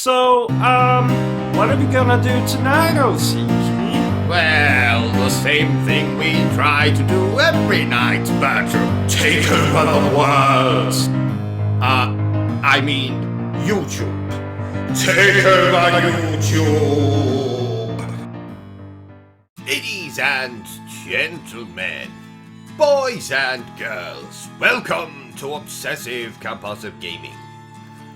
What are we gonna do tonight, O.C.G? Well, the same thing we try to do every night, Bertram. Take over the world. I mean, YouTube. Take over YouTube. Ladies and gentlemen, boys and girls, welcome to Obsessive Compulsive Gaming.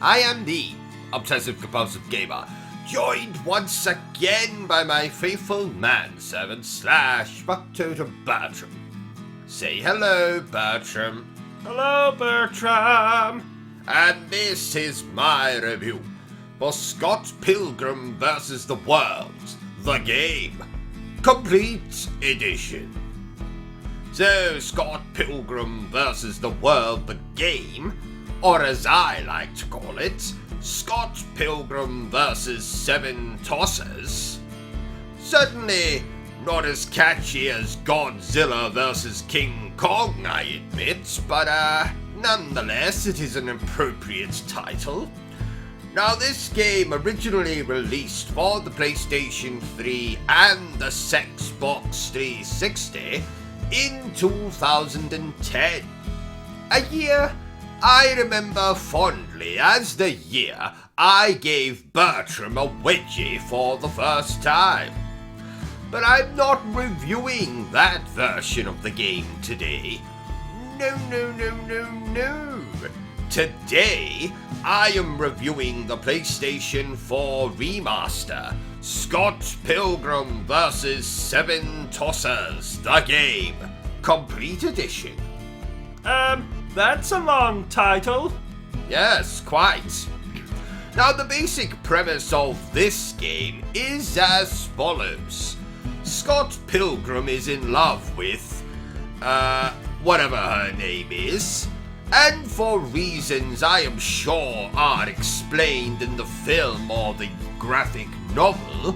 I am the Obsessive Compulsive Gamer, joined once again by my faithful manservant / factotum Bertram. Say hello, Bertram. Hello, Bertram. And this is my review for Scott Pilgrim vs. the World, the game, complete edition. So, Scott Pilgrim vs. the World, the game, or as I like to call it, Scott Pilgrim vs. 7 Tossers. Certainly not as catchy as Godzilla vs. King Kong, I admit, but nonetheless it is an appropriate title. Now, this game originally released for the PlayStation 3 and the Xbox 360 in 2010. A year I remember fondly as the year I gave Bertram a wedgie for the first time. But I'm not reviewing that version of the game today. No. Today, I am reviewing the PlayStation 4 remaster, Scott Pilgrim vs. 7 Tossers, the game, complete edition. That's a long title. Yes, quite. Now, the basic premise of this game is as follows. Scott Pilgrim is in love with, whatever her name is, and for reasons I am sure are explained in the film or the graphic novel,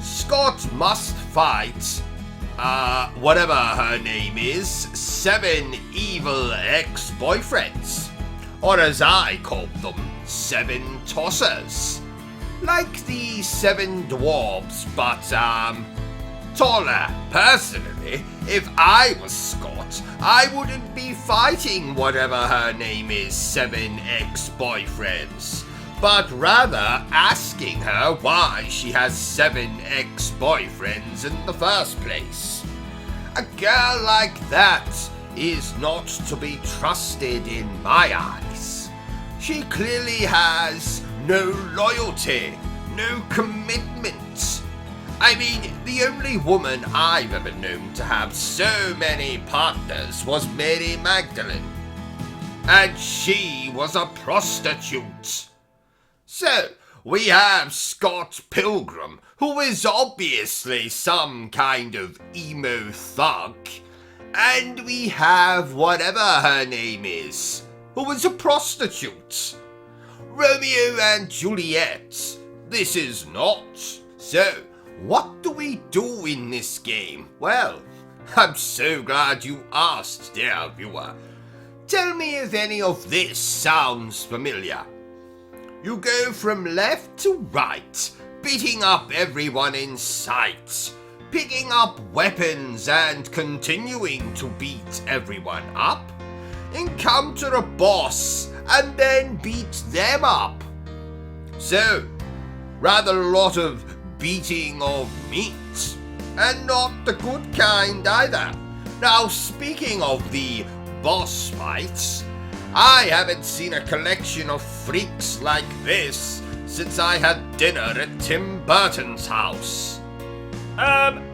Scott must fight whatever her name is, 7 evil ex-boyfriends. Or as I called them, 7 tossers. Like the 7 dwarves, but, taller. Personally, if I was Scott, I wouldn't be fighting whatever her name is, 7 ex-boyfriends, but rather asking her why she has 7 ex-boyfriends in the first place. A girl like that is not to be trusted in my eyes. She clearly has no loyalty, no commitment. I mean, the only woman I've ever known to have so many partners was Mary Magdalene, and she was a prostitute. So, we have Scott Pilgrim, who is obviously some kind of emo thug, and we have whatever her name is, who is a prostitute. Romeo and Juliet, this is not. So, what do we do in this game? Well, I'm so glad you asked, dear viewer. Tell me if any of this sounds familiar. You go from left to right, beating up everyone in sight, picking up weapons and continuing to beat everyone up, encounter a boss and then beat them up. So, rather a lot of beating of meat, and not the good kind either. Now, speaking of the boss fights, I haven't seen a collection of freaks like this since I had dinner at Tim Burton's house.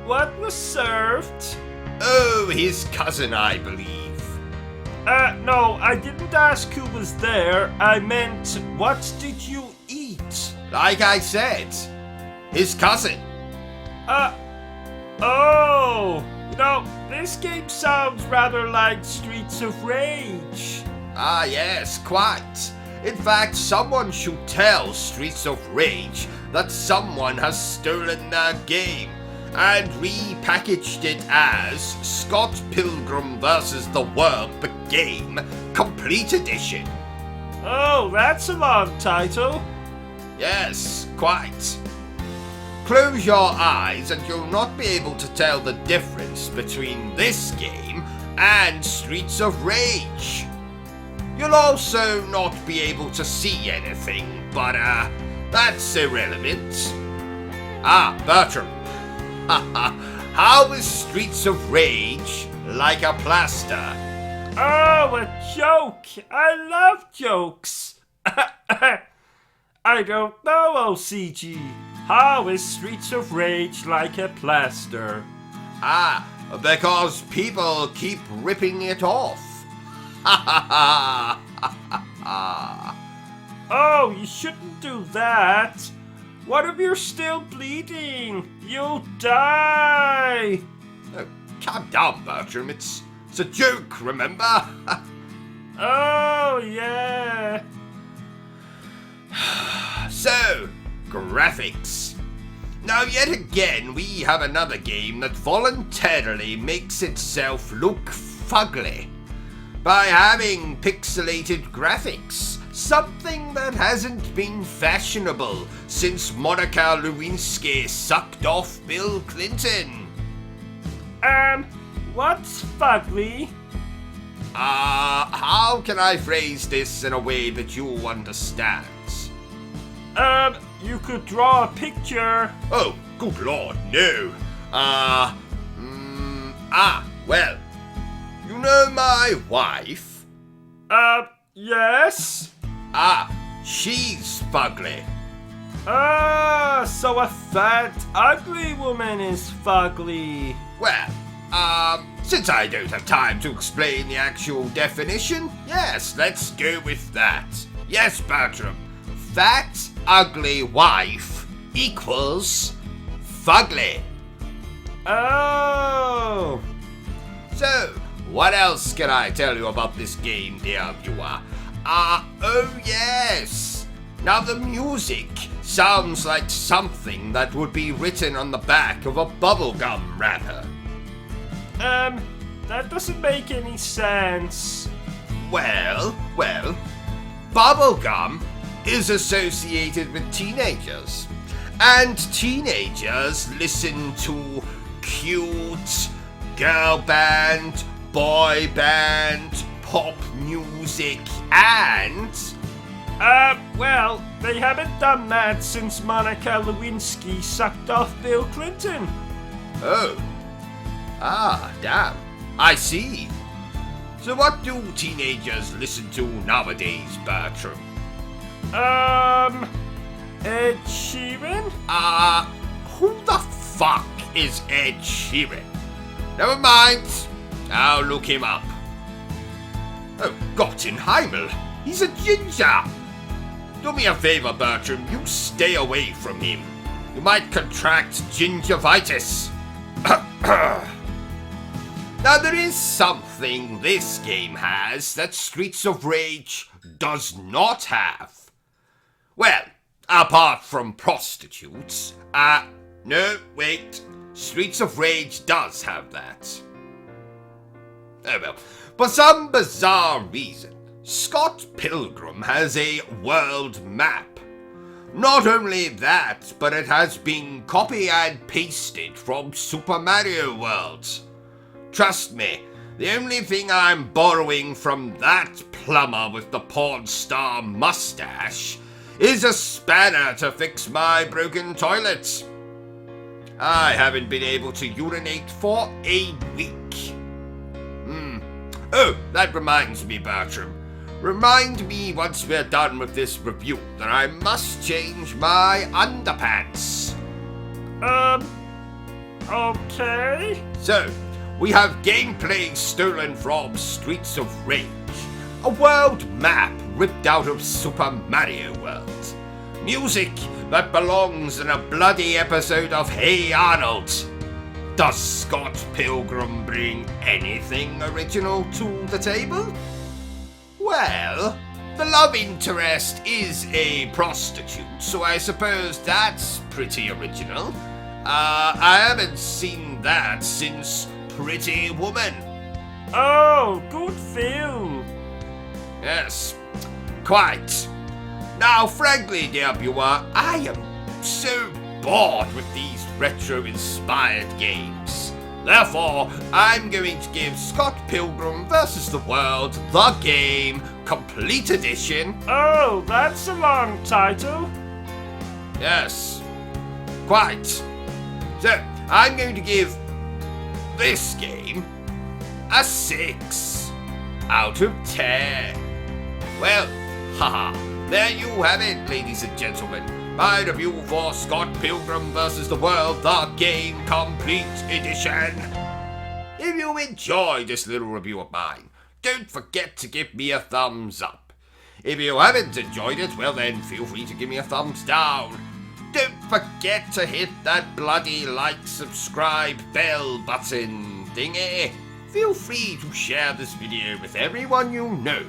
What was served? Oh, his cousin, I believe. No, I didn't ask who was there. I meant, what did you eat? Like I said, his cousin. Oh! You know, this game sounds rather like Streets of Rage. Ah, yes, quite. In fact, someone should tell Streets of Rage that someone has stolen their game and repackaged it as Scott Pilgrim vs. the World, the game, complete edition. Oh, that's a long title. Yes, quite. Close your eyes and you'll not be able to tell the difference between this game and Streets of Rage. You'll also not be able to see anything, but that's irrelevant. Bertram. How is Streets of Rage like a plaster? Oh, a joke! I love jokes! I don't know, O.C.G. How is Streets of Rage like a plaster? Because people keep ripping it off. Oh, you shouldn't do that. What if you're still bleeding? You'll die. Calm down, Bertram. It's a joke, remember? Oh, yeah. So, graphics. Now, yet again, we have another game that voluntarily makes itself look fugly by having pixelated graphics, something that hasn't been fashionable since Monica Lewinsky sucked off Bill Clinton. What's fugly? How can I phrase this in a way that you understand? You could draw a picture. Oh, good lord, no. Well, you know my wife? Yes? She's fugly. So a fat, ugly woman is fugly. Well, since I don't have time to explain the actual definition, yes, let's go with that. Yes, Bertram. Fat, ugly wife equals fugly. Oh. So, what else can I tell you about this game, dear viewer? Oh yes. Now the music sounds like something that would be written on the back of a bubblegum wrapper. That doesn't make any sense. Well, bubblegum is associated with teenagers. And teenagers listen to cute girl band, boy band, pop music, and... well, they haven't done that since Monica Lewinsky sucked off Bill Clinton. Oh. Damn. I see. So what do teenagers listen to nowadays, Bertram? Ed Sheeran? Who the fuck is Ed Sheeran? Never mind. I'll look him up. Oh, Gottenheimel. He's a ginger. Do me a favor, Bertram. You stay away from him. You might contract gingivitis. Now, there is something this game has that Streets of Rage does not have. Well, apart from prostitutes. No, wait. Streets of Rage does have that. Oh well, for some bizarre reason, Scott Pilgrim has a world map. Not only that, but it has been copy and pasted from Super Mario World. Trust me, the only thing I'm borrowing from that plumber with the porn star mustache is a spanner to fix my broken toilet. I haven't been able to urinate for a week. Oh, that reminds me, Bertram. Remind me once we're done with this review that I must change my underpants. Okay. So, we have gameplay stolen from Streets of Rage, a world map ripped out of Super Mario World, music that belongs in a bloody episode of Hey Arnold. Does Scott Pilgrim bring anything original to the table? Well, the love interest is a prostitute, so I suppose that's pretty original. I haven't seen that since Pretty Woman. Oh, good film. Yes, quite. Now, frankly, dear viewer, I am so bored with these retro-inspired games. Therefore, I'm going to give Scott Pilgrim vs. the World the game complete edition. Oh, that's a long title. Yes, quite. So, I'm going to give this game a 6 out of 10. Well, haha, there you have it, ladies and gentlemen. My review for Scott Pilgrim vs. the World, the game complete edition. If you enjoyed this little review of mine, don't forget to give me a thumbs up. If you haven't enjoyed it, well then feel free to give me a thumbs down. Don't forget to hit that bloody like, subscribe, bell button thingy. Feel free to share this video with everyone you know.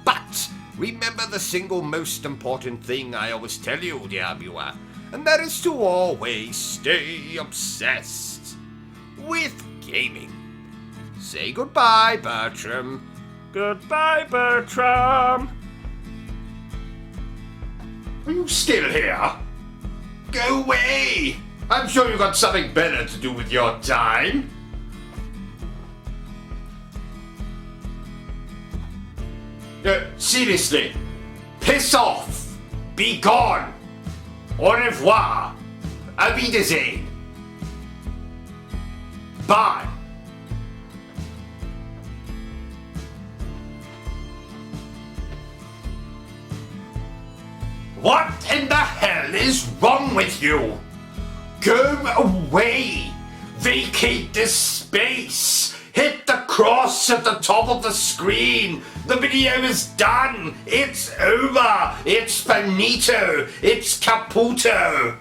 But remember the single most important thing I always tell you, dear viewer, and that is to always stay obsessed with gaming. Say goodbye, Bertram. Goodbye, Bertram. Are you still here? Go away! I'm sure you've got something better to do with your time. Seriously, piss off! Be gone! Au revoir! Auf Wiedersehen! Bye! What in the hell is wrong with you? Go away! Vacate this space! Hit the cross at the top of the screen! The video is done! It's over! It's finito! It's caputo!